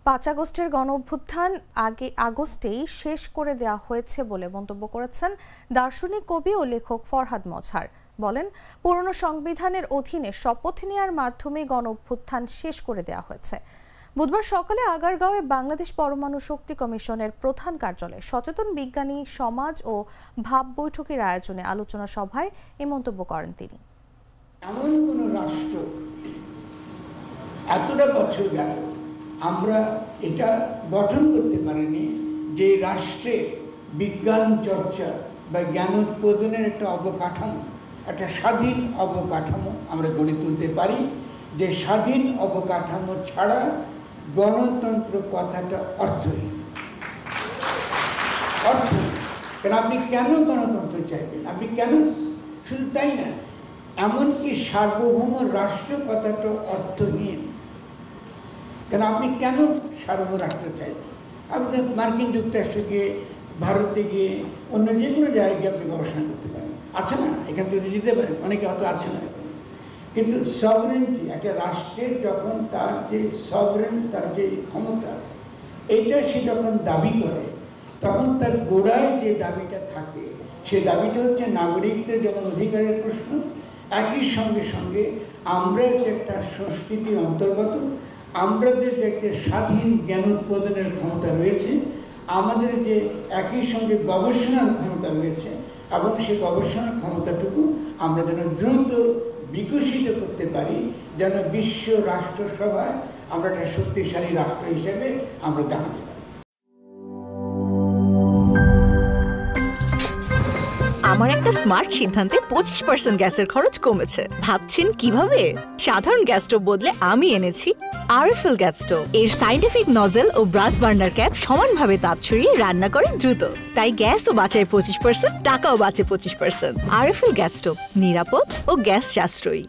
5 আগস্টের গণঅভ্যুত্থান আগস্টেই শেষ করে দেওয়া হয়েছে বলে মন্তব্য করেছেন দার্শনিক, কবি ও লেখক ফরহাদ মজহার। বলেন, পুরনো সংবিধানের অধীনে শপথ নেওয়ার মাধ্যমে গণঅভ্যুত্থান শেষ করে দেওয়া হয়েছে। বুধবার সকালে আগারগাঁওয়ে বাংলাদেশ পরমাণু শক্তি কমিশনের প্রধান কার্যালয়ে সচেতন বিজ্ঞানী সমাজ ও ভাব বৈঠকের আয়োজনে আলোচনা সভায় এই মন্তব্য করেন তিনি। এমন কোন রাষ্ট্র এতটা বছর গেল আমরা এটা গঠন করতে পারিনি যে রাষ্ট্রে বিজ্ঞান চর্চা বা জ্ঞান উৎপাদনের একটা অবকাঠামো, একটা স্বাধীন অবকাঠামো আমরা গড়ে তুলতে পারি। যে স্বাধীন অবকাঠামো ছাড়া গণতন্ত্র কথাটা অর্থহীন। কারণ আপনি কেন গণতন্ত্র চাইবেন? আপনি কেন? শুধু তাই না, এমনকি সার্বভৌম রাষ্ট্র কথাটা অর্থহীন। কেন আপনি কেন সার্বভৌম রাষ্ট্র চাইবেন? আপনি মার্কিন যুক্তরাষ্ট্রে গিয়ে, ভারতে গিয়ে, অন্য যে কোনো জায়গায় আপনি গবেষণা করতে পারেন, আছে না? এখান থেকে যেতে পারেন, অনেকে হয়তো আছে না। কিন্তু সভরেন্টি, একটা রাষ্ট্রের যখন তার যে সভরেন, তার যে ক্ষমতা, এটা সে যখন দাবি করে, তখন তার গোড়ায় যে দাবিটা থাকে, সে দাবিটা হচ্ছে নাগরিকদের যেমন অধিকারের প্রশ্ন। একই সঙ্গে সঙ্গে আমরা যে একটা সংস্কৃতির অন্তর্গত, আমাদের যে একটা স্বাধীন জ্ঞান উৎপাদনের ক্ষমতা রয়েছে, আমাদের যে একই সঙ্গে গবেষণার ক্ষমতা রয়েছে, এবং সেই গবেষণার ক্ষমতাটুকু আমরা যেন দ্রুত বিকশিত করতে পারি, যেন বিশ্ব রাষ্ট্রসভায় আমরা একটা শক্তিশালী রাষ্ট্র হিসেবে আমরা দাঁড়াতে পারি। আমার একটা স্মার্ট সিদ্ধান্তে 25% গ্যাসের খরচ কমেছে। ভাবছেন কিভাবে? সাধারণ গ্যাস স্টোভ বদলে আমি এনেছি আরএফএল গ্যাস স্টোভ। এর সাইন্টিফিক নজল ও ব্রাস বার্নার ক্যাপ সমানভাবে তাপ ছড়িয়ে রান্না করে দ্রুত। তাই গ্যাসও বাঁচায় 25%, টাকাও বাঁচে 25%। আরএফএল গ্যাস স্টোভ নিরাপদ ও গ্যাস সাশ্রয়ী।